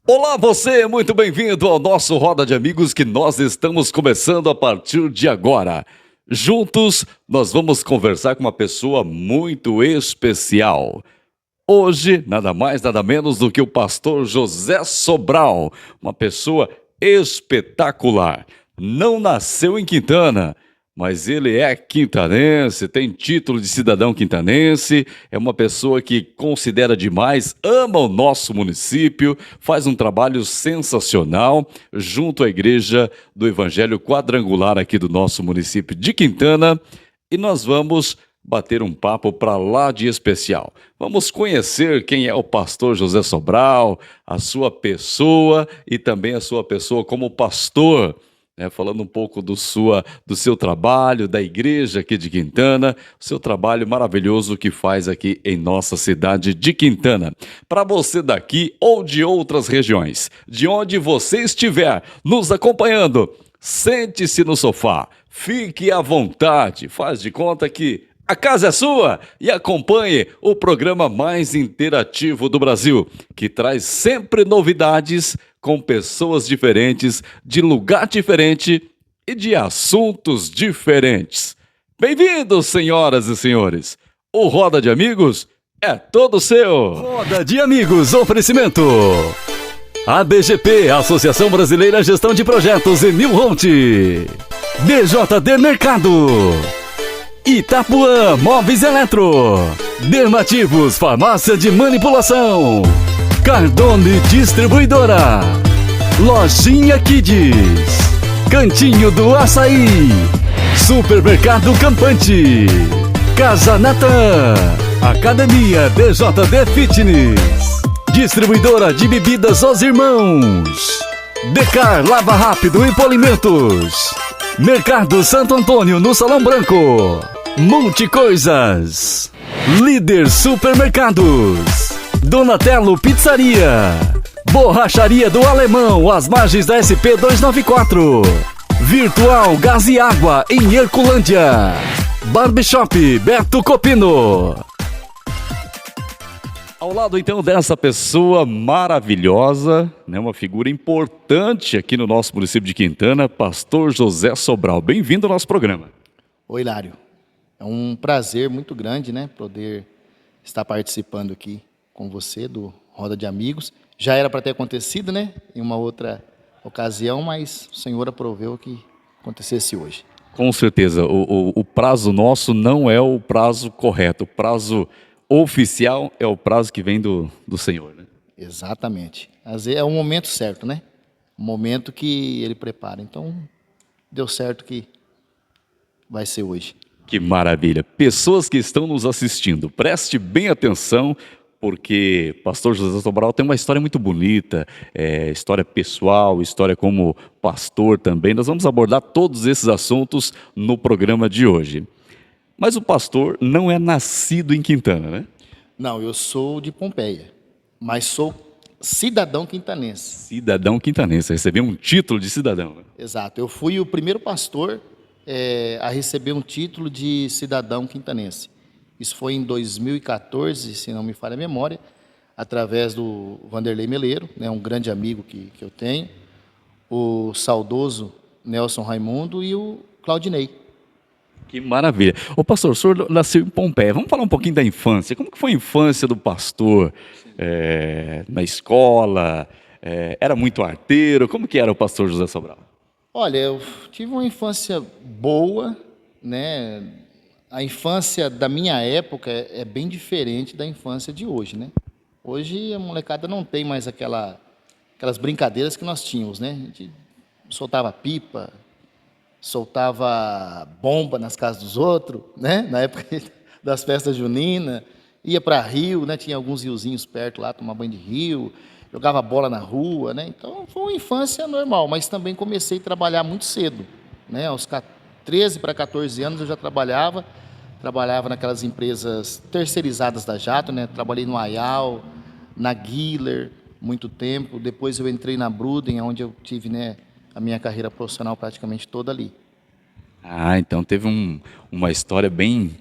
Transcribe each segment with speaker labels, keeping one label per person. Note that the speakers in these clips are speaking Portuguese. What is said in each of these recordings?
Speaker 1: Olá você, muito bem-vindo ao nosso Roda de Amigos que nós estamos começando a partir de agora. Juntos, nós vamos conversar com uma pessoa muito especial. Hoje, nada mais, nada menos do que o pastor José Sobral, uma pessoa espetacular. Não nasceu em Quintana, mas ele é quintanense, tem título de cidadão quintanense, é uma pessoa que considera demais, ama o nosso município, faz um trabalho sensacional junto à Igreja do Evangelho Quadrangular aqui do nosso município de Quintana, e nós vamos bater um papo para lá de especial. Vamos conhecer quem é o pastor José Sobral, a sua pessoa e também a sua pessoa como pastor, falando um pouco do seu trabalho, da igreja aqui de Quintana, o seu trabalho maravilhoso que faz aqui em nossa cidade de Quintana. Para você daqui ou de outras regiões, de onde você estiver nos acompanhando, sente-se no sofá, fique à vontade, faz de conta que a casa é sua e acompanhe o programa mais interativo do Brasil, que traz sempre novidades com pessoas diferentes, de lugar diferente e de assuntos diferentes. Bem-vindos, senhoras e senhores! O Roda de Amigos é todo seu!
Speaker 2: Roda de Amigos, oferecimento! ABGP, Associação Brasileira Gestão de Projetos, Emil Ronte. BJD Mercado. Itapuã Móveis Eletro. Dermativos Farmácia de Manipulação. Cardone Distribuidora. Lojinha Kids. Cantinho do Açaí. Supermercado Campante. Casa Natan. Academia BJD Fitness. Distribuidora de bebidas Os Irmãos. Decar Lava Rápido e Polimentos. Mercado Santo Antônio no Salão Branco. Multicoisas. Líder Supermercados. Donatello Pizzaria. Borracharia do Alemão, às margens da SP 294. Virtual Gás e Água em Herculândia. Barbershop Beto Copino.
Speaker 1: Ao lado, então, dessa pessoa maravilhosa, uma figura importante aqui no nosso município de Quintana, pastor José Sobral. Bem-vindo ao nosso programa.
Speaker 3: Oi, Hilário. É um prazer muito grande, poder estar participando aqui com você do Roda de Amigos. Já era para ter acontecido, em uma outra ocasião, mas o Senhor aproveu que acontecesse hoje.
Speaker 1: Com certeza. O prazo nosso não é o prazo correto. O prazo oficial é o prazo que vem do Senhor,
Speaker 3: Exatamente. Às vezes é o momento certo, O momento que Ele prepara. Então, deu certo que vai ser hoje.
Speaker 1: Que maravilha. Pessoas que estão nos assistindo, preste bem atenção, porque pastor José Sobral tem uma história muito bonita, história pessoal, história como pastor também. Nós vamos abordar todos esses assuntos no programa de hoje. Mas o pastor não é nascido em Quintana,
Speaker 3: Não, eu sou de Pompeia, mas sou cidadão quintanense.
Speaker 1: Cidadão quintanense, recebeu um título de cidadão.
Speaker 3: Exato, eu fui o primeiro pastor a receber um título de cidadão quintanense. Isso foi em 2014, se não me falha a memória, através do Vanderlei Meleiro, um grande amigo que eu tenho, o saudoso Nelson Raimundo e o Claudinei.
Speaker 1: Que maravilha. Ô pastor, o senhor nasceu em Pompeia. Vamos falar um pouquinho da infância. Como que foi a infância do pastor? Na escola? Era muito arteiro? Como que era o pastor José Sobral?
Speaker 3: Olha, eu tive uma infância boa, A infância da minha época é bem diferente da infância de hoje, Hoje a molecada não tem mais aquelas brincadeiras que nós tínhamos, A gente soltava pipa, soltava bomba nas casas dos outros, Na época das festas juninas, ia para rio, Tinha alguns riozinhos perto lá, tomar banho de rio, jogava bola na rua, Então foi uma infância normal, mas também comecei a trabalhar muito cedo, Aos 13 para 14 anos eu já trabalhava naquelas empresas terceirizadas da Jato, Trabalhei no Ayal, na Guiller, muito tempo. Depois eu entrei na Bruden, onde eu tive, a minha carreira profissional praticamente toda ali.
Speaker 1: Ah, então teve uma história bem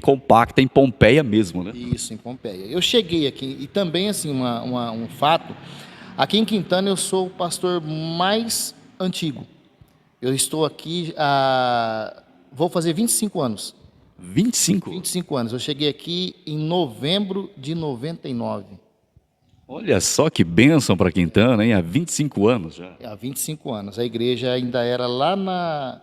Speaker 1: compacta em Pompeia mesmo,
Speaker 3: Isso, em Pompeia. Eu cheguei aqui, e também, assim, um fato, Aqui em Quintana eu sou o pastor mais antigo. Eu estou aqui vou fazer 25 anos.
Speaker 1: 25?
Speaker 3: 25 anos. Eu cheguei aqui em novembro de 99.
Speaker 1: Olha só que bênção para Quintana, hein? Há 25 anos já.
Speaker 3: Há 25 anos. A igreja ainda era lá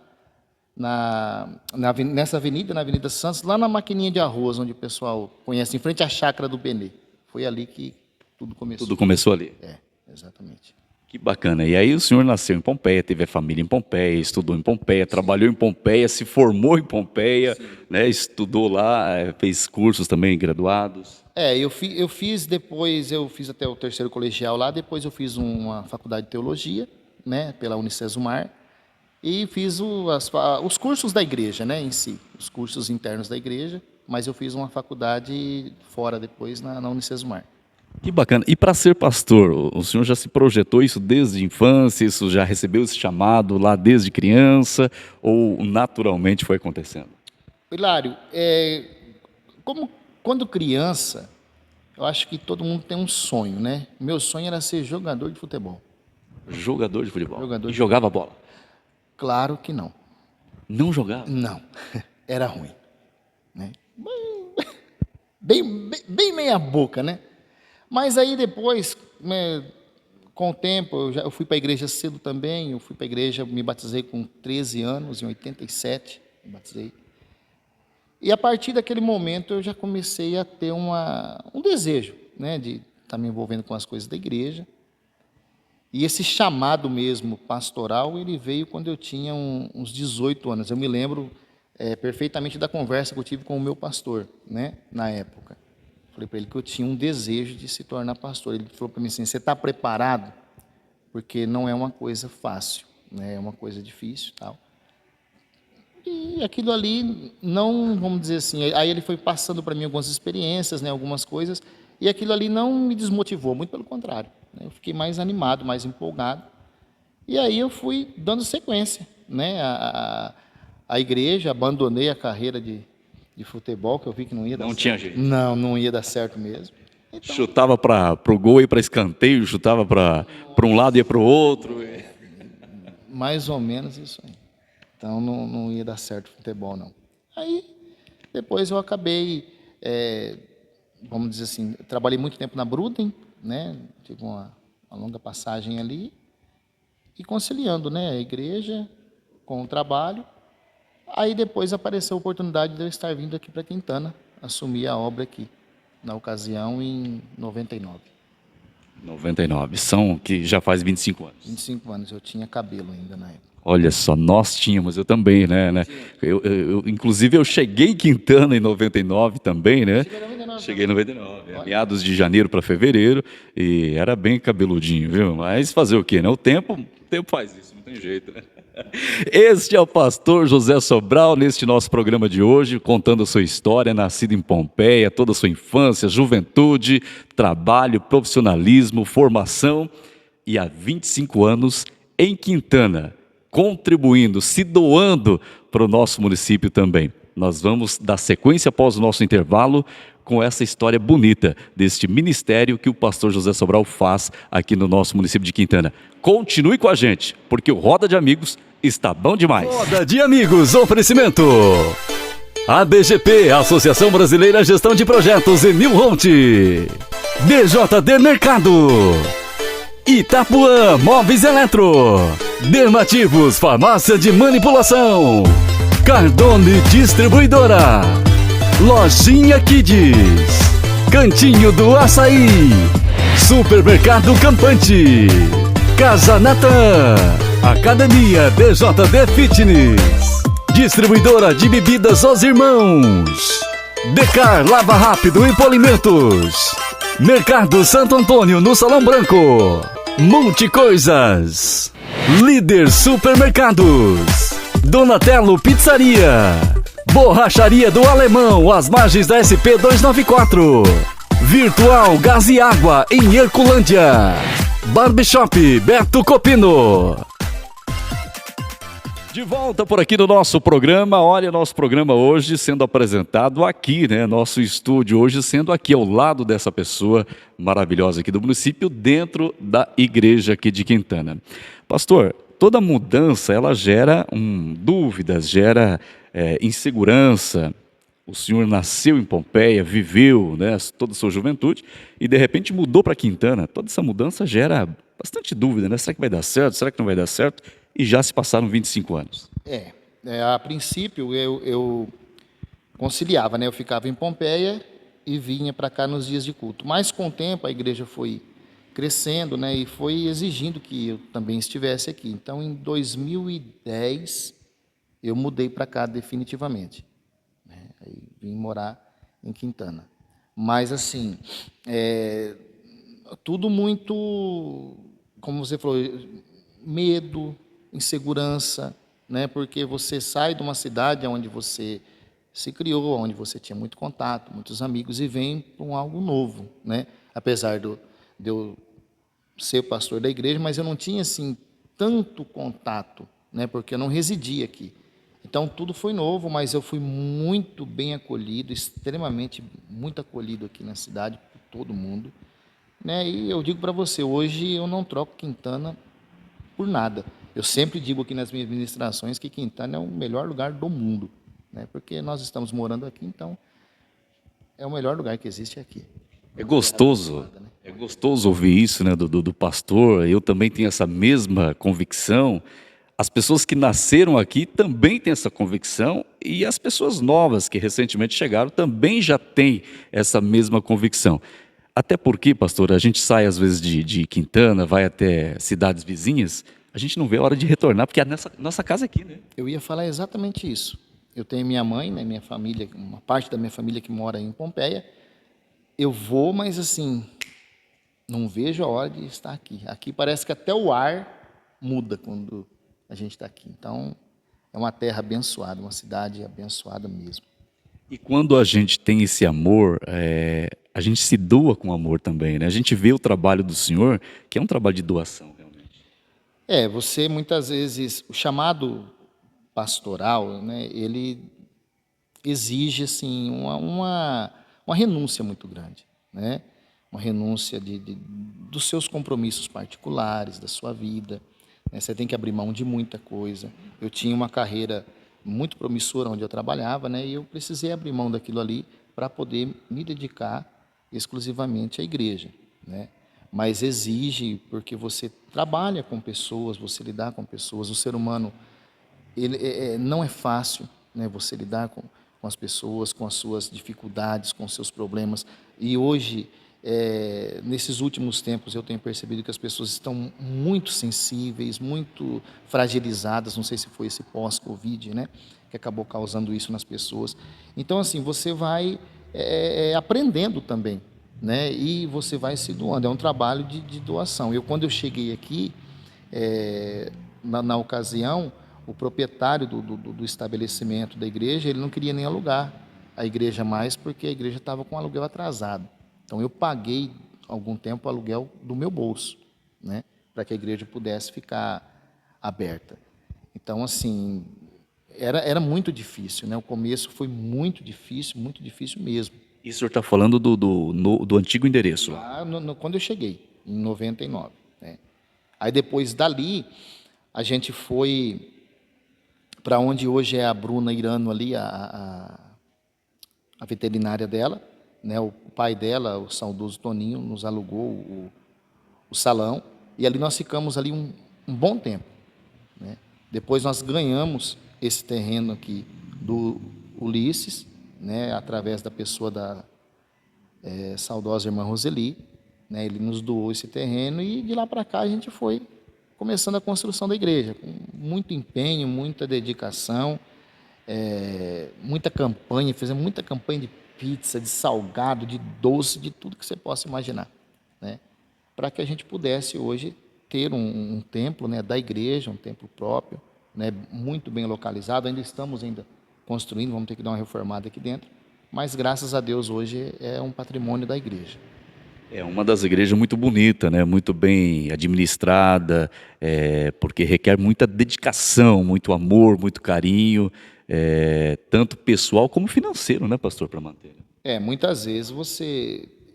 Speaker 3: nessa avenida, na Avenida Santos, lá na maquininha de arroz, onde o pessoal conhece, em frente à chácara do Benê. Foi ali que tudo começou.
Speaker 1: Tudo começou ali.
Speaker 3: Exatamente.
Speaker 1: Que bacana. E aí o senhor nasceu em Pompeia, teve a família em Pompeia, estudou em Pompeia, trabalhou em Pompeia, se formou em Pompeia, né? Estudou lá, fez cursos também, graduados.
Speaker 3: Eu fiz depois, eu fiz até o terceiro colegial lá, depois eu fiz uma faculdade de teologia, né, pela Unicesumar, e fiz os cursos da igreja, né, em si, os cursos internos da igreja, mas eu fiz uma faculdade fora depois na Unicesumar.
Speaker 1: Que bacana. E para ser pastor, o senhor já se projetou isso desde a infância, isso já recebeu esse chamado lá desde criança, ou naturalmente foi acontecendo?
Speaker 3: Hilário, quando criança, eu acho que todo mundo tem um sonho, né? Meu sonho era ser jogador de futebol.
Speaker 1: Jogador de futebol?
Speaker 3: Jogador
Speaker 1: e
Speaker 3: de
Speaker 1: jogava bola?
Speaker 3: Claro que não.
Speaker 1: Não jogava?
Speaker 3: Não, era ruim. Né? Bem meia boca, né? Mas aí depois, né, com o tempo, eu fui para a igreja cedo também, eu fui para a igreja, me batizei com 13 anos, em 87, me batizei. E a partir daquele momento eu já comecei a ter um desejo, né, de estar me envolvendo com as coisas da igreja. E esse chamado mesmo pastoral, ele veio quando eu tinha uns 18 anos. Eu me lembro perfeitamente da conversa que eu tive com o meu pastor, né, na época. Falei para ele que eu tinha um desejo de se tornar pastor. Ele falou para mim assim, você está preparado? Porque não é uma coisa fácil, né, é uma coisa difícil, tal. E aquilo ali, não, vamos dizer assim, aí ele foi passando para mim algumas experiências, né, algumas coisas, e aquilo ali não me desmotivou, muito pelo contrário. Né, eu fiquei mais animado, mais empolgado. E aí eu fui dando sequência, né, à igreja, abandonei a carreira de futebol, que eu vi que não ia dar certo.
Speaker 1: Não tinha jeito.
Speaker 3: Não ia dar certo mesmo. Então,
Speaker 1: chutava para o gol e para escanteio, chutava para um lado e ia para o outro.
Speaker 3: Mais ou menos isso aí. Então não ia dar certo o futebol, não. Aí, depois eu acabei, vamos dizer assim, trabalhei muito tempo na Bruden, né? Tive uma longa passagem ali, e conciliando, né, a igreja com o trabalho. Aí depois apareceu a oportunidade de eu estar vindo aqui para Quintana, assumir a obra aqui, na ocasião em 99.
Speaker 1: 99, são que já faz 25 anos.
Speaker 3: 25 anos, eu tinha cabelo ainda na época.
Speaker 1: Olha só, nós tínhamos, eu também, né? Inclusive, eu cheguei em Quintana em 99 também, né? Cheguei em 99, meados de janeiro para fevereiro, e era bem cabeludinho, viu? Mas fazer o quê, né? O tempo faz isso, não tem jeito, né? Este é o pastor José Sobral, neste nosso programa de hoje, contando a sua história, nascido em Pompeia, toda a sua infância, juventude, trabalho, profissionalismo, formação, e há 25 anos em Quintana, contribuindo, se doando para o nosso município também. Nós vamos dar sequência após o nosso intervalo com essa história bonita deste ministério que o pastor José Sobral faz aqui no nosso município de Quintana. Continue com a gente, porque o Roda de Amigos está bom demais.
Speaker 2: Roda de Amigos, oferecimento ABGP, Associação Brasileira Gestão de Projetos, Emil Ronte, BJD Mercado, Itapuã Móveis Eletro, Dermativos Farmácia de Manipulação, Cardone Distribuidora, Lojinha Kids, Cantinho do Açaí, Supermercado Campante, Casa Natan, Academia BJD Fitness, Distribuidora de Bebidas Os Irmãos, Decar Lava Rápido e Polimentos, Mercado Santo Antônio no Salão Branco, Multicoisas, Líder Supermercados, Donatello Pizzaria, Borracharia do Alemão, às margens da SP 294, Virtual Gás e Água em Herculândia, Barbershop Beto Copino.
Speaker 1: De volta por aqui no nosso programa. Olha, nosso programa hoje sendo apresentado aqui, né? Nosso estúdio hoje sendo aqui ao lado dessa pessoa maravilhosa aqui do município, dentro da igreja aqui de Quintana. Pastor, toda mudança ela gera dúvidas, gera insegurança. O senhor nasceu em Pompeia, viveu, né, toda a sua juventude e de repente mudou para Quintana. Toda essa mudança gera bastante dúvida, né? Será que vai dar certo? Será que não vai dar certo? E já se passaram 25 anos.
Speaker 3: A princípio eu conciliava, né? Eu ficava em Pompeia e vinha para cá nos dias de culto. Mas com o tempo a igreja foi crescendo, né? E foi exigindo que eu também estivesse aqui. Então, em 2010 eu mudei para cá definitivamente, né? Aí vim morar em Quintana. Mas assim, tudo muito, como você falou, medo, insegurança, né? Porque você sai de uma cidade onde você se criou, onde você tinha muito contato, muitos amigos, e vem para algo novo, né? Apesar de eu ser pastor da igreja, mas eu não tinha assim tanto contato, né? Porque eu não residia aqui. Então tudo foi novo, mas eu fui muito bem acolhido, extremamente muito acolhido aqui na cidade por todo mundo, né? E eu digo para você, hoje eu não troco Quintana por nada. Eu sempre digo aqui nas minhas ministrações que Quintana é o melhor lugar do mundo, né? Porque nós estamos morando aqui, então é o melhor lugar que existe aqui.
Speaker 1: É gostoso, é gostoso ouvir isso, né, do pastor. Eu também tenho essa mesma convicção. As pessoas que nasceram aqui também têm essa convicção e as pessoas novas que recentemente chegaram também já têm essa mesma convicção. Até porque, pastor, a gente sai às vezes de Quintana, vai até cidades vizinhas, a gente não vê a hora de retornar, porque é a nossa casa aqui, né?
Speaker 3: Eu ia falar exatamente isso. Eu tenho minha mãe, né, minha família, uma parte da minha família que mora em Pompeia. Eu vou, mas assim, não vejo a hora de estar aqui. Aqui parece que até o ar muda quando a gente está aqui. Então, é uma terra abençoada, uma cidade abençoada mesmo.
Speaker 1: E quando a gente tem esse amor, a gente se doa com amor também, né? A gente vê o trabalho do senhor, que é um trabalho de doação, realmente.
Speaker 3: Você muitas vezes, o chamado pastoral, né, ele exige assim uma renúncia muito grande, né? Uma renúncia dos seus compromissos particulares, da sua vida, né? Você tem que abrir mão de muita coisa. Eu tinha uma carreira muito promissora onde eu trabalhava, né? E eu precisei abrir mão daquilo ali para poder me dedicar exclusivamente à igreja, né? Mas exige, porque você trabalha com pessoas, você lidar com pessoas, o ser humano não é fácil, né? Você lidar com as pessoas, com as suas dificuldades, com os seus problemas. E hoje, nesses últimos tempos, eu tenho percebido que as pessoas estão muito sensíveis, muito fragilizadas. Não sei se foi esse pós-Covid, né, que acabou causando isso nas pessoas. Então, assim, você vai aprendendo também, né, e você vai se doando. É um trabalho de doação. Quando eu cheguei aqui, na ocasião, o proprietário do estabelecimento da igreja, ele não queria nem alugar a igreja mais, porque a igreja estava com aluguel atrasado. Então, eu paguei, algum tempo, o aluguel do meu bolso, né, para que a igreja pudesse ficar aberta. Então, assim, era muito difícil, né? O começo foi muito difícil mesmo.
Speaker 1: E o senhor está falando do antigo endereço?
Speaker 3: Quando eu cheguei, em 99. Né? Aí, depois dali, a gente foi para onde hoje é a Bruna Irano ali, a veterinária dela, né? O pai dela, o saudoso Toninho, nos alugou o salão, e ali nós ficamos ali um bom tempo, né? Depois nós ganhamos esse terreno aqui do Ulisses, né? Através da pessoa da saudosa irmã Roseli, né? Ele nos doou esse terreno e de lá para cá a gente foi começando a construção da igreja, com muito empenho, muita dedicação, muita campanha, fizemos muita campanha de pizza, de salgado, de doce, de tudo que você possa imaginar, né? Para que a gente pudesse hoje ter um templo, né, da igreja, um templo próprio, né, muito bem localizado. Ainda estamos construindo, vamos ter que dar uma reformada aqui dentro, mas graças a Deus hoje é um patrimônio da igreja.
Speaker 1: É uma das igrejas muito bonita, né? Muito bem administrada, porque requer muita dedicação, muito amor, muito carinho, tanto pessoal como financeiro, né, pastor, para manter.
Speaker 3: Muitas vezes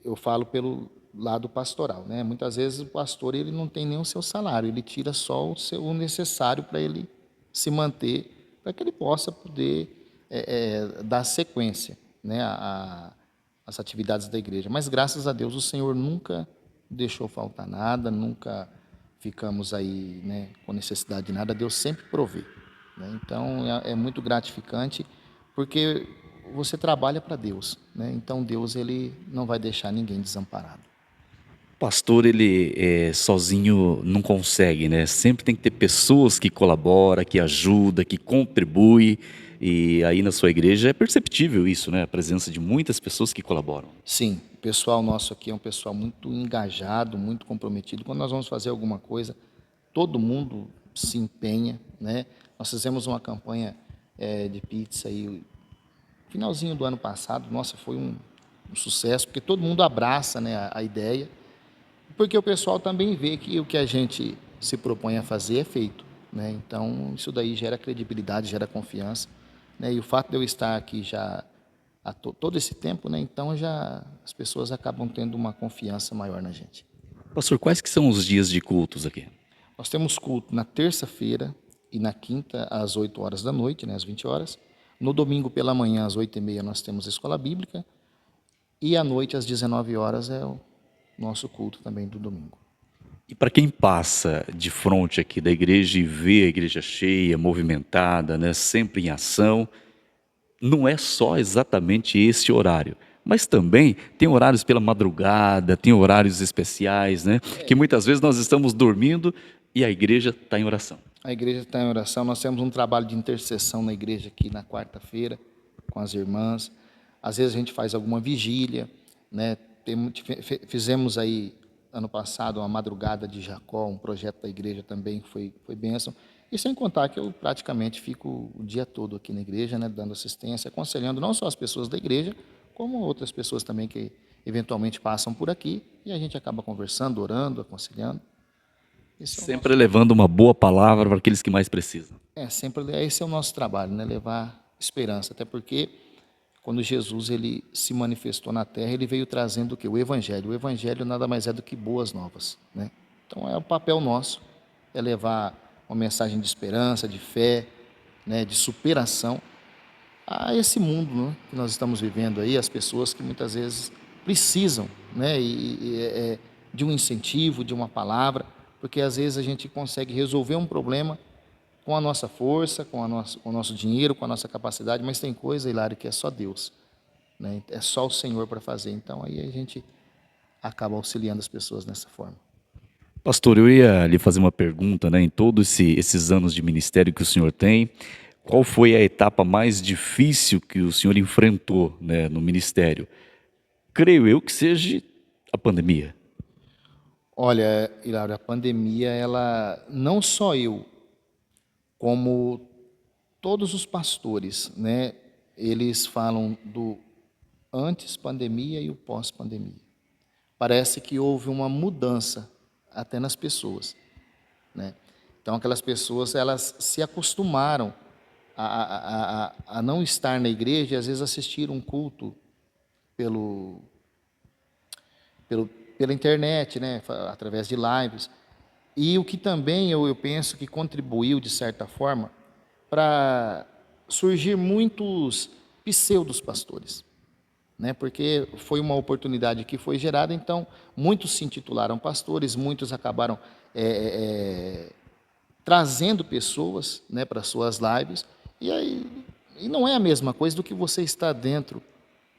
Speaker 3: eu falo pelo lado pastoral, né? Muitas vezes o pastor ele não tem nem o seu salário, ele tira só o necessário para ele se manter, para que ele possa poder dar sequência, né, às atividades da igreja. Mas graças a Deus o Senhor nunca deixou faltar nada, nunca ficamos aí, né, com necessidade de nada. Deus sempre provê, né? Então é muito gratificante porque você trabalha para Deus, né? Então Deus ele não vai deixar ninguém desamparado.
Speaker 1: Pastor, ele sozinho não consegue, né? Sempre tem que ter pessoas que colaboram, que ajudam, que contribuem. E aí na sua igreja é perceptível isso, né? A presença de muitas pessoas que colaboram.
Speaker 3: Sim, o pessoal nosso aqui é um pessoal muito engajado, muito comprometido. Quando nós vamos fazer alguma coisa, todo mundo se empenha, né? Nós fizemos uma campanha de pizza aí finalzinho do ano passado. Nossa, foi um sucesso, porque todo mundo abraça, né, a ideia, porque o pessoal também vê que o que a gente se propõe a fazer é feito, né? Então, isso daí gera credibilidade, gera confiança, né? E o fato de eu estar aqui já há todo esse tempo, né? Então, já as pessoas acabam tendo uma confiança maior na gente.
Speaker 1: Pastor, quais que são os dias de cultos aqui?
Speaker 3: Nós temos culto na terça-feira e na quinta às 8 horas da noite, né, às 20 horas. No domingo pela manhã, às 8h30, nós temos a escola bíblica. E à noite, às 19 horas, é o nosso culto também do domingo.
Speaker 1: E para quem passa de frente aqui da igreja e vê a igreja cheia, movimentada, né, sempre em ação, não é só exatamente esse horário, mas também tem horários pela madrugada, tem horários especiais, né, que muitas vezes nós estamos dormindo e a igreja está em oração.
Speaker 3: A igreja está em oração. Nós temos um trabalho de intercessão na igreja aqui na quarta-feira com as irmãs. Às vezes a gente faz alguma vigília, né? Fizemos aí ano passado uma madrugada de Jacó, um projeto da igreja também que foi bênção. E sem contar que eu praticamente fico o dia todo aqui na igreja, né, dando assistência, aconselhando não só as pessoas da igreja, como outras pessoas também que eventualmente passam por aqui, e a gente acaba conversando, orando, aconselhando.
Speaker 1: Sempre levando uma boa palavra para aqueles que mais precisam.
Speaker 3: Esse é o nosso trabalho, né? Levar esperança, até porque quando Jesus ele se manifestou na terra, ele veio trazendo o quê? O evangelho. O evangelho nada mais é do que boas novas, né? Então é o papel nosso, é levar uma mensagem de esperança, de fé, né, de superação a esse mundo, né, que nós estamos vivendo aí, as pessoas que muitas vezes precisam, né, de um incentivo, de uma palavra, porque às vezes a gente consegue resolver um problema com a nossa força, com o nosso dinheiro, com a nossa capacidade, mas tem coisa, Hilário, que é só Deus, né? É só o Senhor para fazer. Então aí a gente acaba auxiliando as pessoas dessa forma.
Speaker 1: Pastor, eu ia lhe fazer uma pergunta, né? Em todos esses anos de ministério que o senhor tem, qual foi a etapa mais difícil que o senhor enfrentou, né, no ministério? Creio eu que seja a pandemia.
Speaker 3: Olha, Hilário, a pandemia, ela, não só eu, como todos os pastores, né, eles falam do antes pandemia e o pós-pandemia. Parece que houve uma mudança até nas pessoas, né? Então aquelas pessoas elas se acostumaram a não estar na igreja e às vezes assistir um culto pelo, pela internet, né, através de lives. E o que também eu penso que contribuiu, de certa forma, para surgir muitos pseudos pastores, né? Porque foi uma oportunidade que foi gerada, então muitos se intitularam pastores, muitos acabaram trazendo pessoas, né, para suas lives, e não é a mesma coisa do que você estar dentro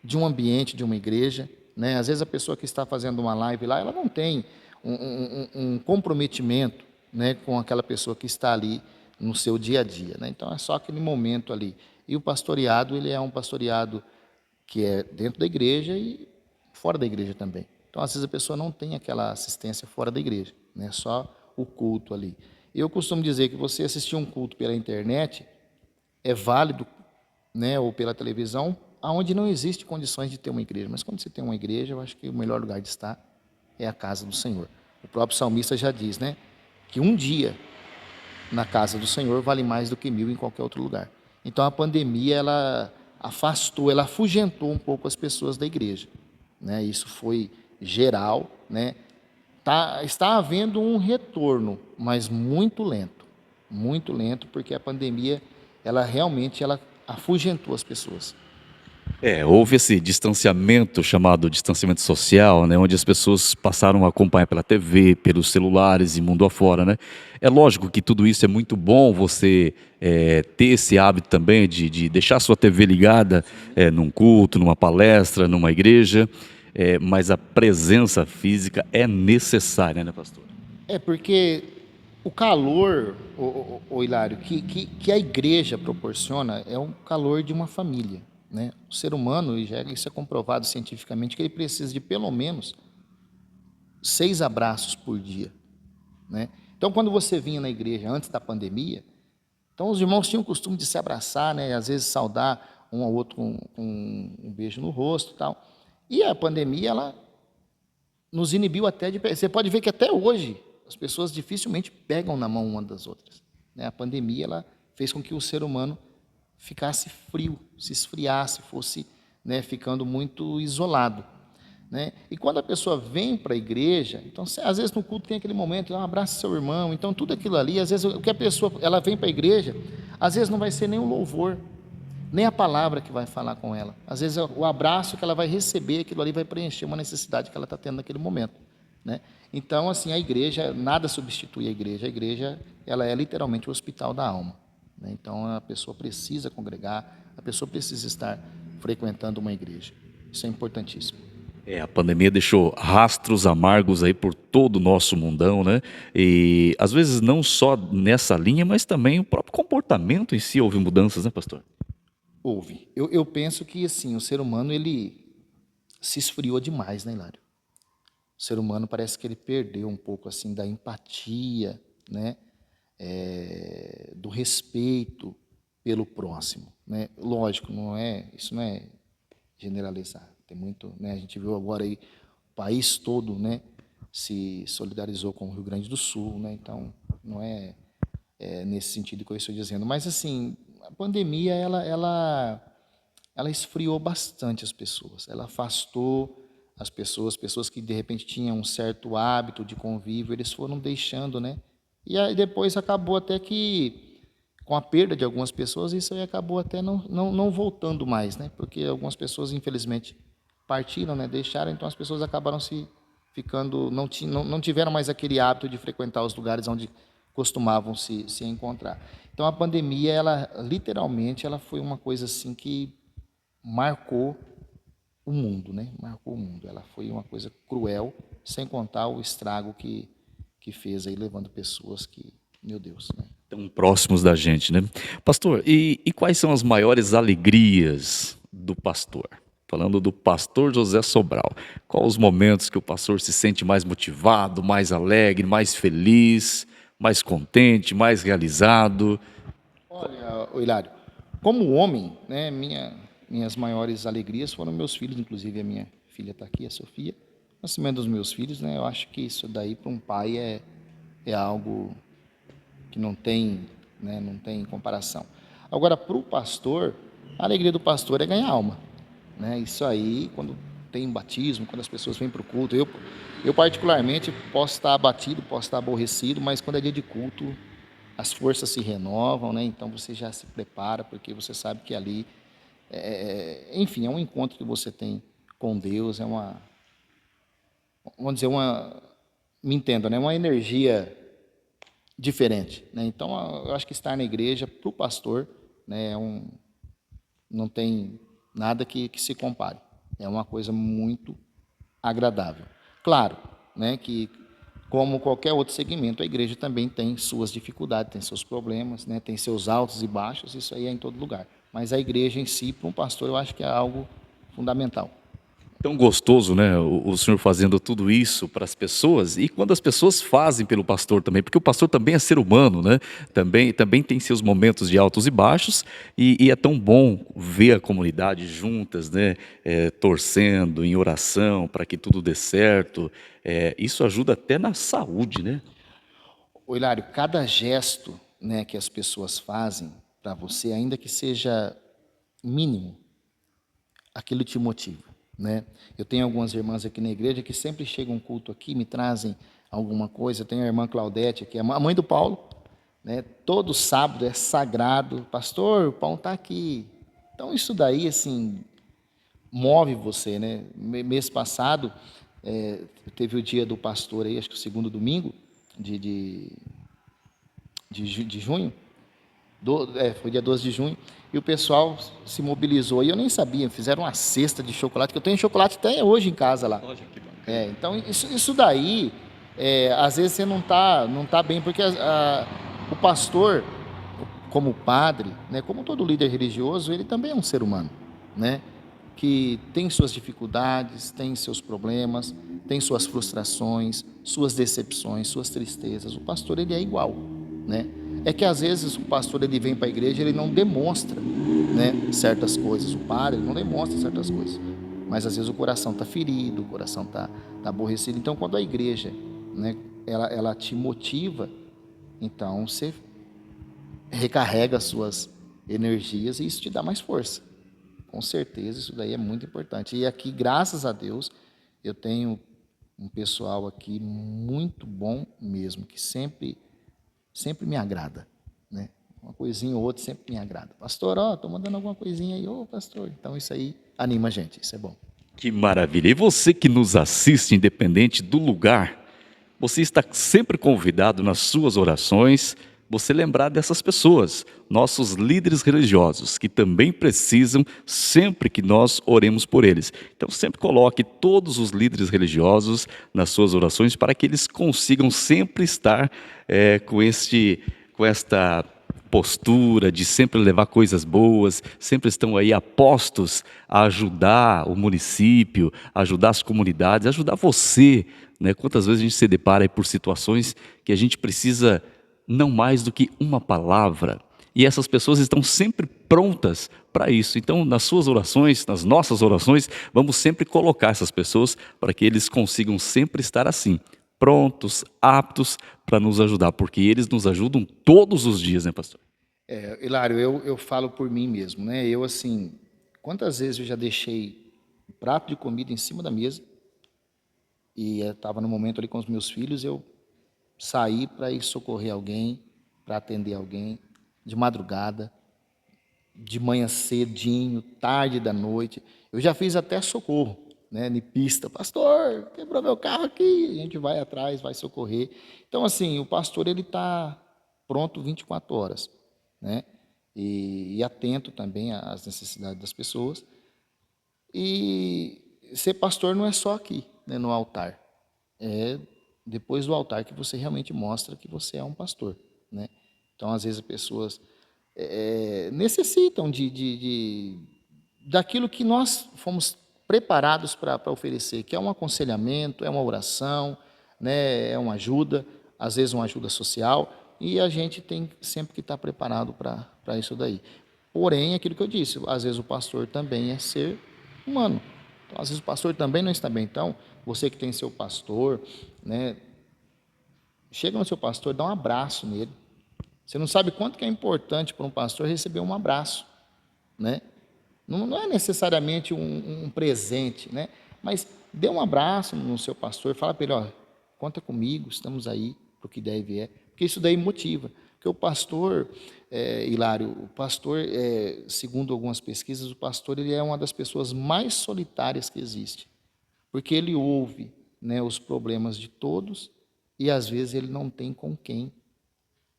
Speaker 3: de um ambiente, de uma igreja, né? Às vezes a pessoa que está fazendo uma live lá, ela não tem um comprometimento, né, com aquela pessoa que está ali no seu dia a dia, né? Então é só aquele momento ali. E o pastoreado, ele é um pastoreado que é dentro da igreja e fora da igreja também. Então às vezes a pessoa não tem aquela assistência fora da igreja, né? Só o culto ali. Eu costumo dizer que você assistir um culto pela internet é válido, né, ou pela televisão, aonde não existe condições de ter uma igreja. Mas quando você tem uma igreja, eu acho que é o melhor lugar de estar, é a casa do Senhor. O próprio salmista já diz, né, que um dia na casa do Senhor vale mais do que 1000 em qualquer outro lugar. Então a pandemia, ela afastou, ela afugentou um pouco as pessoas da igreja, né? Isso foi geral, né? Está havendo um retorno, mas muito lento, porque a pandemia, ela realmente afugentou as pessoas.
Speaker 1: Houve esse distanciamento chamado distanciamento social, né, onde as pessoas passaram a acompanhar pela TV, pelos celulares e mundo afora, né? É lógico que tudo isso é muito bom, você ter esse hábito também de deixar sua TV ligada num culto, numa palestra, numa igreja, mas a presença física é necessária, né, pastor?
Speaker 3: Porque o calor, o Hilário, que a igreja proporciona é um calor de uma família, né? O ser humano, e já isso é comprovado cientificamente, que ele precisa de pelo menos 6 abraços por dia, né? Então, quando você vinha na igreja antes da pandemia, então os irmãos tinham o costume de se abraçar, né? Às vezes saudar um ao outro com um beijo no rosto e tal. E a pandemia, ela nos inibiu até de... Você pode ver que até hoje as pessoas dificilmente pegam na mão uma das outras, né? A pandemia, ela fez com que o ser humano ficasse frio, se esfriasse, fosse, né, ficando muito isolado, né? E quando a pessoa vem para a igreja, então às vezes no culto tem aquele momento, abraça seu irmão, então tudo aquilo ali, às vezes o que a pessoa, ela vem para a igreja, às vezes não vai ser nem o louvor, nem a palavra que vai falar com ela, às vezes o abraço que ela vai receber, aquilo ali vai preencher uma necessidade que ela está tendo naquele momento, né? Então, assim, a igreja, nada substitui a igreja ela é literalmente o hospital da alma, né? Então a pessoa precisa congregar, a pessoa precisa estar frequentando uma igreja, isso é importantíssimo.
Speaker 1: A pandemia deixou rastros amargos aí por todo o nosso mundão, né? E às vezes não só nessa linha, mas também o próprio comportamento em si houve mudanças, né, pastor?
Speaker 3: Houve. Eu penso que, assim, o ser humano, ele se esfriou demais, né, Hilário? O ser humano parece que ele perdeu um pouco, assim, da empatia, né? Do respeito pelo próximo, né? Lógico, isso não é generalizar. Tem muito, né? A gente viu agora aí o país todo, né, se solidarizou com o Rio Grande do Sul, né? Então não é nesse sentido que eu estou dizendo, mas assim, a pandemia ela esfriou bastante as pessoas, ela afastou as pessoas que de repente tinham um certo hábito de convívio, eles foram deixando, né? E aí depois acabou até que, com a perda de algumas pessoas, isso aí acabou até não voltando mais, né? Porque algumas pessoas, infelizmente, partiram, né? Deixaram, então as pessoas acabaram se ficando, não tiveram mais aquele hábito de frequentar os lugares onde costumavam se encontrar. Então a pandemia, ela literalmente, ela foi uma coisa assim que marcou o mundo, né? Marcou o mundo. Ela foi uma coisa cruel, sem contar o estrago que fez aí, levando pessoas que, meu Deus, né?
Speaker 1: Tão próximos da gente, né? Pastor, e quais são as maiores alegrias do pastor? Falando do pastor José Sobral, quais os momentos que o pastor se sente mais motivado, mais alegre, mais feliz, mais contente, mais realizado?
Speaker 3: Olha, Hilário, como homem, né, minhas maiores alegrias foram meus filhos, inclusive a minha filha está aqui, a Sofia, o nascimento dos meus filhos, né? Eu acho que isso daí para um pai é algo que não tem, né, não tem comparação. Agora, para o pastor, a alegria do pastor é ganhar alma, né? Isso aí, quando tem batismo, quando as pessoas vêm para o culto, eu particularmente posso estar abatido, posso estar aborrecido, mas quando é dia de culto, as forças se renovam, né? Então você já se prepara, porque você sabe que ali, enfim, é um encontro que você tem com Deus, vamos dizer, me entenda, né? Uma energia diferente, né? Então eu acho que estar na igreja para o pastor, né, não tem nada que se compare, é uma coisa muito agradável. Claro, né, que como qualquer outro segmento, a igreja também tem suas dificuldades, tem seus problemas, né, tem seus altos e baixos, isso aí é em todo lugar. Mas a igreja em si, para um pastor, eu acho que é algo fundamental.
Speaker 1: Tão gostoso, né? O senhor fazendo tudo isso para as pessoas e quando as pessoas fazem pelo pastor também, porque o pastor também é ser humano, né? Também tem seus momentos de altos e baixos e é tão bom ver a comunidade juntas, né? Torcendo em oração para que tudo dê certo. Isso ajuda até na saúde, né?
Speaker 3: Ô, Hilário, cada gesto, né, que as pessoas fazem para você, ainda que seja mínimo, aquilo te motiva, né? Eu tenho algumas irmãs aqui na igreja que sempre chegam um culto aqui, me trazem alguma coisa. Eu tenho a irmã Claudete, que é a mãe do Paulo, né? Todo sábado é sagrado. Pastor, o pão está aqui. Então isso daí, assim, move você, né? Mês passado, teve o dia do pastor aí, acho que o segundo domingo de, de, de junho, foi dia 12 de junho, e o pessoal se mobilizou, e eu nem sabia, fizeram uma cesta de chocolate, que eu tenho chocolate até hoje em casa lá. Então, isso daí, às vezes você não tá bem, porque o pastor, como padre, né, como todo líder religioso, ele também é um ser humano, né, que tem suas dificuldades, tem seus problemas, tem suas frustrações, suas decepções, suas tristezas. O pastor, ele é igual, né? É que às vezes o pastor, ele vem para a igreja, ele não demonstra, né, certas coisas. O padre, ele não demonstra certas coisas. Mas às vezes o coração está ferido, o coração está aborrecido. Então, quando a igreja, né, ela te motiva, então você recarrega as suas energias e isso te dá mais força. Com certeza, isso daí é muito importante. E aqui, graças a Deus, eu tenho um pessoal aqui muito bom mesmo, que sempre me agrada, né? Uma coisinha ou outra sempre me agrada. Pastor, estou mandando alguma coisinha aí, pastor. Então isso aí anima a gente, isso é bom.
Speaker 1: Que maravilha! E você que nos assiste, independente do lugar, você está sempre convidado nas suas orações, você lembrar dessas pessoas, nossos líderes religiosos, que também precisam sempre que nós oremos por eles. Então sempre coloque todos os líderes religiosos nas suas orações para que eles consigam sempre estar com esta postura de sempre levar coisas boas, sempre estão aí apostos a ajudar o município, ajudar as comunidades, ajudar você, né? Quantas vezes a gente se depara aí por situações que a gente precisa não mais do que uma palavra, e essas pessoas estão sempre prontas para isso. Então, nas suas orações, nas nossas orações, vamos sempre colocar essas pessoas para que eles consigam sempre estar assim, prontos, aptos para nos ajudar, porque eles nos ajudam todos os dias, né, pastor?
Speaker 3: Hilário, eu falo por mim mesmo, né? Eu, assim, quantas vezes eu já deixei um prato de comida em cima da mesa e estava no momento ali com os meus filhos, eu saí para ir socorrer alguém, para atender alguém, de madrugada, de manhã cedinho, tarde da noite. Eu já fiz até socorro, né, em pista. Pastor, quebrou meu carro aqui. A gente vai atrás, vai socorrer. Então, assim, o pastor, ele está pronto 24 horas, né? E atento também às necessidades das pessoas. E ser pastor não é só aqui, né, no altar. É depois do altar que você realmente mostra que você é um pastor, né? Então, às vezes, as pessoas necessitam daquilo que nós fomos preparados para oferecer, que é um aconselhamento, é uma oração, né? É uma ajuda, às vezes uma ajuda social, e a gente tem sempre que estar preparado para isso daí. Porém, aquilo que eu disse, às vezes o pastor também é ser humano. Então, às vezes o pastor também não está bem. Então, você que tem seu pastor, né, chega no seu pastor, dá um abraço nele. Você não sabe quanto que é importante para um pastor receber um abraço, né? Não é necessariamente um presente, né? Mas dê um abraço no seu pastor, fala para ele, conta comigo, estamos aí para o que der e vier, porque isso daí motiva. Porque o pastor, Hilário, o pastor, segundo algumas pesquisas, o pastor, ele é uma das pessoas mais solitárias que existe, porque ele ouve, né, os problemas de todos e às vezes ele não tem com quem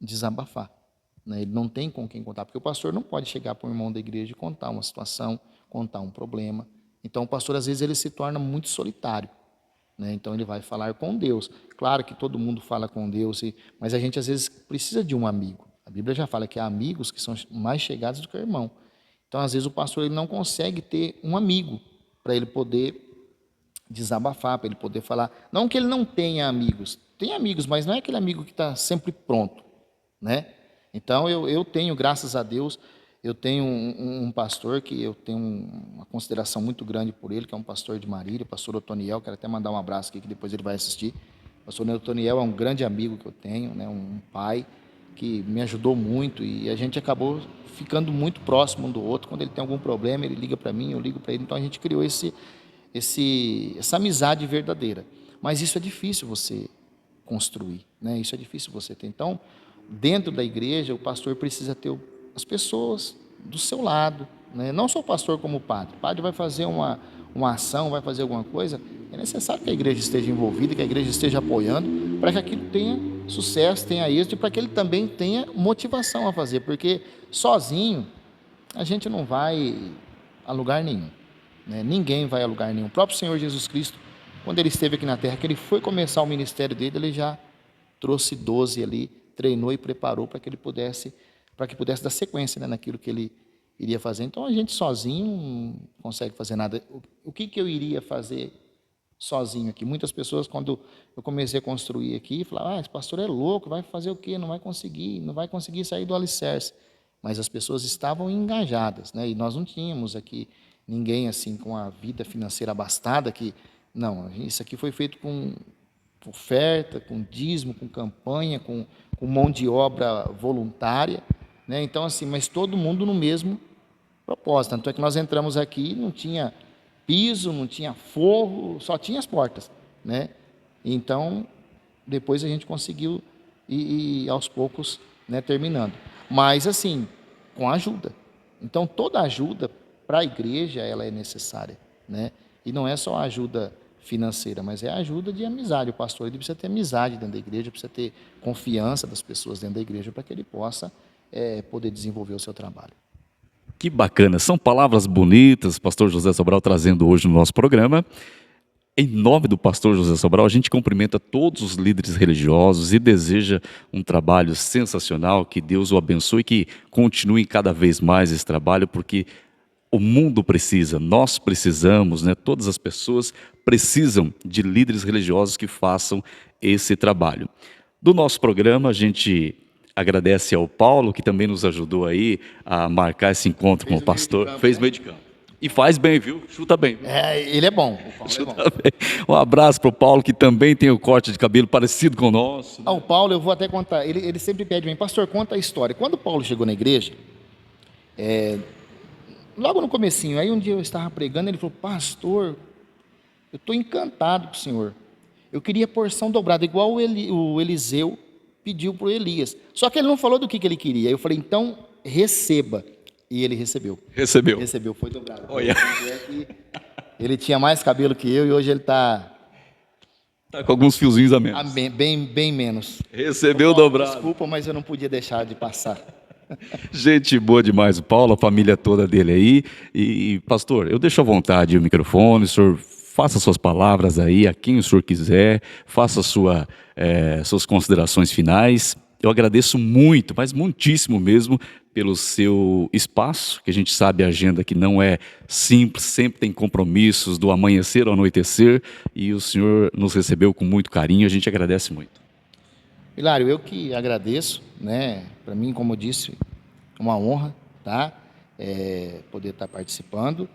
Speaker 3: desabafar, né? Ele não tem com quem contar, porque o pastor não pode chegar para um irmão da igreja e contar uma situação, contar um problema. Então o pastor às vezes ele se torna muito solitário, né? Então ele vai falar com Deus. Claro que todo mundo fala com Deus, mas a gente às vezes precisa de um amigo. A Bíblia já fala que há amigos que são mais chegados do que o irmão. Então às vezes o pastor ele não consegue ter um amigo para ele poder desabafar, para ele poder falar. Não que ele não tenha amigos, tem amigos, mas não é aquele amigo que está sempre pronto, né? Então eu tenho, graças a Deus, eu tenho um pastor que eu tenho uma consideração muito grande por ele, que é um pastor de Marília, o pastor Otoniel. Quero até mandar um abraço aqui, que depois ele vai assistir. O pastor Otoniel é um grande amigo que eu tenho, né? Um pai que me ajudou muito, e a gente acabou ficando muito próximo um do outro. Quando ele tem algum problema, ele liga para mim, eu ligo para ele. Então a gente criou essa amizade verdadeira. Mas isso é difícil você construir, né? Isso é difícil você ter. Então, dentro da igreja, o pastor precisa ter as pessoas do seu lado, né? Não só o pastor como o padre. O padre vai fazer uma ação, vai fazer alguma coisa, é necessário que a igreja esteja envolvida, que a igreja esteja apoiando, para que aquilo tenha sucesso, tenha êxito, e para que ele também tenha motivação a fazer, porque sozinho a gente não vai a lugar nenhum, né? Ninguém vai a lugar nenhum. O próprio Senhor Jesus Cristo, quando ele esteve aqui na terra, que ele foi começar o ministério dele, ele já trouxe 12 ali, treinou e preparou para que pudesse dar sequência, né, naquilo que ele iria fazer. Então a gente sozinho não consegue fazer nada. O que eu iria fazer sozinho aqui? Muitas pessoas, quando eu comecei a construir aqui, falavam: esse pastor é louco, vai fazer o quê? Não vai conseguir sair do alicerce. Mas as pessoas estavam engajadas, né? E nós não tínhamos aqui ninguém assim com a vida financeira abastada, que não, isso aqui foi feito com oferta, com dízimo, com campanha, com mão de obra voluntária, né? Então assim, mas todo mundo no mesmo propósito. Tanto é que nós entramos aqui, não tinha piso, não tinha forro, só tinha as portas, né? Então depois a gente conseguiu ir aos poucos, né, terminando. Mas assim, com ajuda. Então toda ajuda para a igreja ela é necessária, né? E não é só a ajuda financeira, mas é a ajuda de amizade. O pastor ele precisa ter amizade dentro da igreja, precisa ter confiança das pessoas dentro da igreja para que ele possa poder desenvolver o seu trabalho.
Speaker 1: Que bacana, são palavras bonitas, pastor José Sobral trazendo hoje no nosso programa. Em nome do pastor José Sobral, a gente cumprimenta todos os líderes religiosos e deseja um trabalho sensacional, que Deus o abençoe e que continue cada vez mais esse trabalho, porque o mundo precisa, nós precisamos, né? Todas as pessoas precisam de líderes religiosos que façam esse trabalho. Do nosso programa, a gente agradece ao Paulo, que também nos ajudou aí a marcar esse encontro com o pastor. Fez meio de campo. E faz bem, viu? Chuta bem.
Speaker 3: Ele é bom. O Paulo
Speaker 1: Chuta
Speaker 3: é bom.
Speaker 1: bem. Um abraço para o Paulo, que também tem o corte de cabelo parecido com o nosso.
Speaker 3: O Paulo, eu vou até contar, ele sempre pede para mim: pastor, conta a história. Quando o Paulo chegou na igreja, logo no comecinho, aí um dia eu estava pregando, ele falou: pastor, eu estou encantado com o senhor. Eu queria porção dobrada, igual o Eliseu pediu para o Elias. Só que ele não falou do que ele queria. Eu falei: então receba. E ele recebeu. Recebeu, foi dobrado.
Speaker 1: Olha.
Speaker 3: Ele tinha mais cabelo que eu e hoje ele está
Speaker 1: com alguns fiozinhos a menos.
Speaker 3: Bem menos.
Speaker 1: Recebeu dobrado.
Speaker 3: Desculpa, mas eu não podia deixar de passar.
Speaker 1: Gente boa demais, o Paulo, a família toda dele aí. E pastor, eu deixo à vontade o microfone, o senhor faça suas palavras aí, a quem o senhor quiser, faça suas considerações finais. Eu agradeço muito, mas muitíssimo mesmo, pelo seu espaço, que a gente sabe a agenda que não é simples, sempre tem compromissos do amanhecer ao anoitecer, e o senhor nos recebeu com muito carinho, a gente agradece muito.
Speaker 3: Hilário, eu que agradeço, né? Para mim, como eu disse, uma honra, tá? Poder estar participando.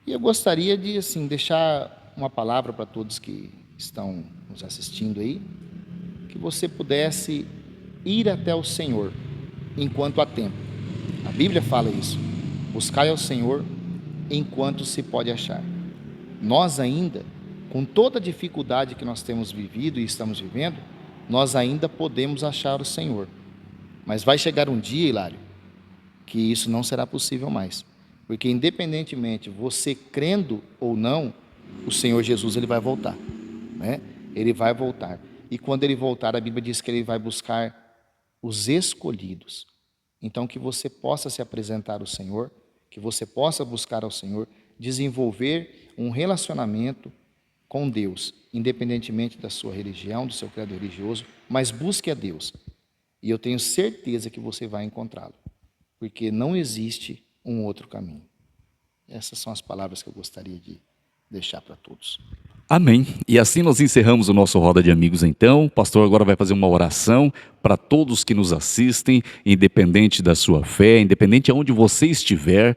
Speaker 3: E eu gostaria de, assim, deixar uma palavra para todos que estão nos assistindo aí, que você pudesse ir até o Senhor enquanto há tempo. A Bíblia fala isso: buscai ao Senhor enquanto se pode achar. Nós ainda, com toda a dificuldade que nós temos vivido e estamos vivendo, nós ainda podemos achar o Senhor. Mas vai chegar um dia, Hilário, que isso não será possível mais. Porque independentemente você crendo ou não, o Senhor Jesus ele vai voltar, né? Ele vai voltar. E quando ele voltar, a Bíblia diz que ele vai buscar os escolhidos. Então que você possa se apresentar ao Senhor, que você possa buscar ao Senhor, desenvolver um relacionamento com Deus, independentemente da sua religião, do seu credo religioso, mas busque a Deus. E eu tenho certeza que você vai encontrá-lo, porque não existe um outro caminho. Essas são as palavras que eu gostaria de deixar para todos.
Speaker 1: Amém. E assim nós encerramos o nosso Roda de Amigos então. O pastor agora vai fazer uma oração para todos que nos assistem, independente da sua fé, independente de onde você estiver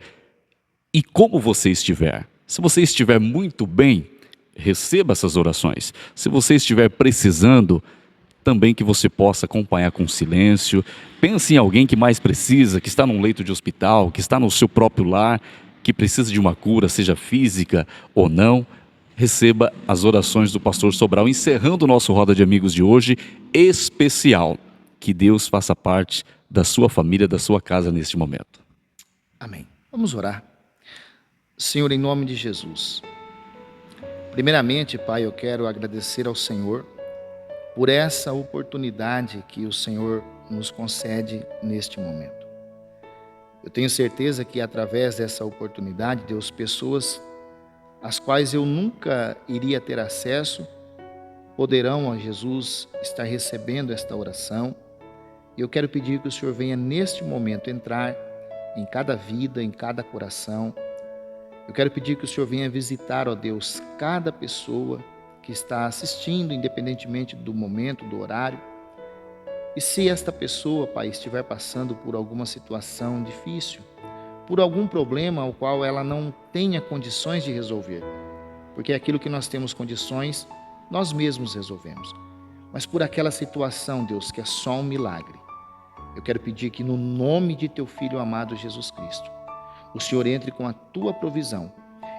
Speaker 1: e como você estiver. Se você estiver muito bem, receba essas orações. Se você estiver precisando, também que você possa acompanhar com silêncio. Pense em alguém que mais precisa, que está num leito de hospital, que está no seu próprio lar, que precisa de uma cura, seja física ou não. Receba as orações do pastor Sobral, encerrando o nosso Roda de Amigos de hoje, especial. Que Deus faça parte da sua família, da sua casa neste momento.
Speaker 3: Amém. Vamos orar. Senhor, em nome de Jesus. Primeiramente, Pai, eu quero agradecer ao Senhor por essa oportunidade que o Senhor nos concede neste momento. Eu tenho certeza que através dessa oportunidade, Deus, pessoas as quais eu nunca iria ter acesso, poderão, ó Jesus, estar recebendo esta oração. E eu quero pedir que o Senhor venha neste momento entrar em cada vida, em cada coração. Eu quero pedir que o Senhor venha visitar, ó Deus, cada pessoa que está assistindo, independentemente do momento, do horário. E se esta pessoa, Pai, estiver passando por alguma situação difícil, por algum problema ao qual ela não tenha condições de resolver, porque aquilo que nós temos condições, nós mesmos resolvemos. Mas por aquela situação, Deus, que é só um milagre, eu quero pedir que no nome de Teu Filho amado Jesus Cristo, o Senhor entre com a Tua provisão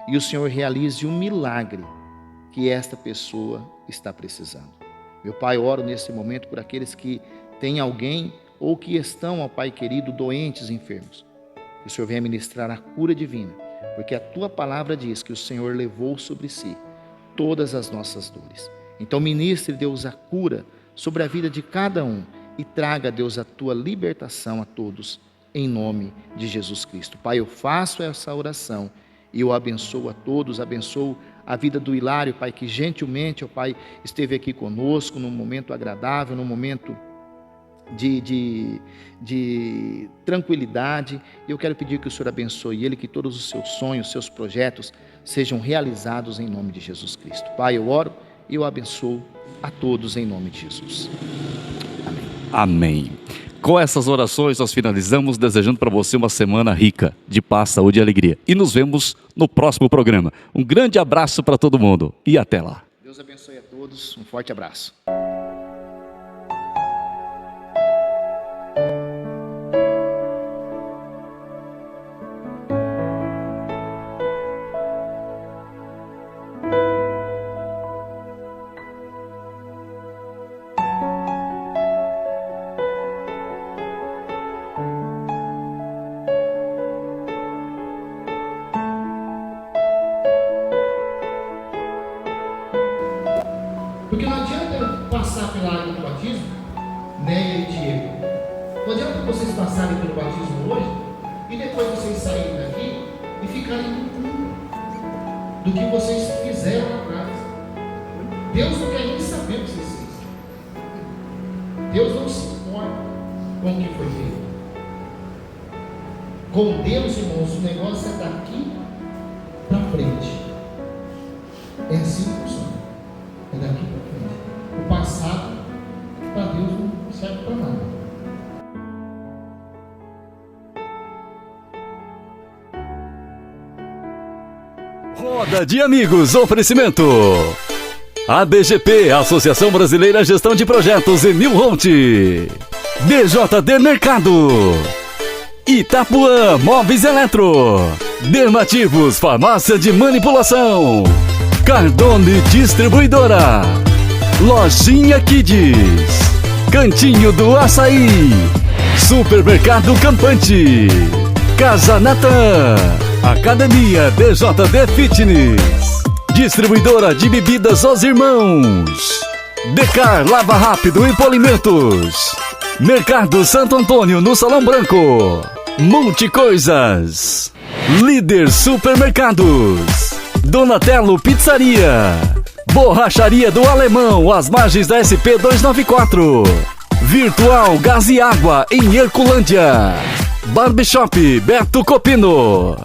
Speaker 3: e o Senhor realize um milagre que esta pessoa está precisando. Meu Pai, oro nesse momento por aqueles que têm alguém ou que estão, ó Pai querido, doentes, enfermos. Que o Senhor venha ministrar a cura divina, porque a Tua palavra diz que o Senhor levou sobre si todas as nossas dores. Então ministre, Deus, a cura sobre a vida de cada um e traga, Deus, a Tua libertação a todos, em nome de Jesus Cristo. Pai, eu faço essa oração e eu abençoo a todos, abençoo a vida do Hilário, Pai, que gentilmente, ó Pai, esteve aqui conosco num momento agradável, num momento de tranquilidade. Eu quero pedir que o Senhor abençoe ele, que todos os seus sonhos, seus projetos sejam realizados em nome de Jesus Cristo. Pai, eu oro e eu abençoo a todos em nome de Jesus. Amém.
Speaker 1: Amém. Com essas orações nós finalizamos desejando para você uma semana rica de paz, saúde e alegria. E nos vemos no próximo programa. Um grande abraço para todo mundo e até lá.
Speaker 3: Deus abençoe a todos. Um forte abraço. Porque não adianta eu passar pela água do batismo, né, e Diego? Não adianta vocês passarem pelo batismo hoje e depois vocês saírem daqui e ficarem no fundo do que vocês fizeram lá atrás. Deus não quer nem saber o que vocês fizeram. Deus não se importa com o que foi feito. Com Deus, irmãos, o negócio é daqui para frente. É assim que funciona. É daqui para frente. O passado, para Deus, não serve para nada.
Speaker 2: Roda de Amigos, oferecimento ABGP, Associação Brasileira Gestão de Projetos, Emil Ronte. BJD Mercado, Itapuã Móveis Eletro, Dermativos, Farmácia de Manipulação, Cardone Distribuidora, Lojinha Kids, Cantinho do Açaí, Supermercado Campante, Casa Natan, Academia BJD Fitness, Distribuidora de Bebidas Os Irmãos, Decar Lava Rápido e Polimentos, Mercado Santo Antônio no Salão Branco, Multicoisas, Líder Supermercados, Donatello Pizzaria, Borracharia do Alemão, às margens da SP 294, Virtual Gás e Água em Herculândia, Barbershop Beto Copino.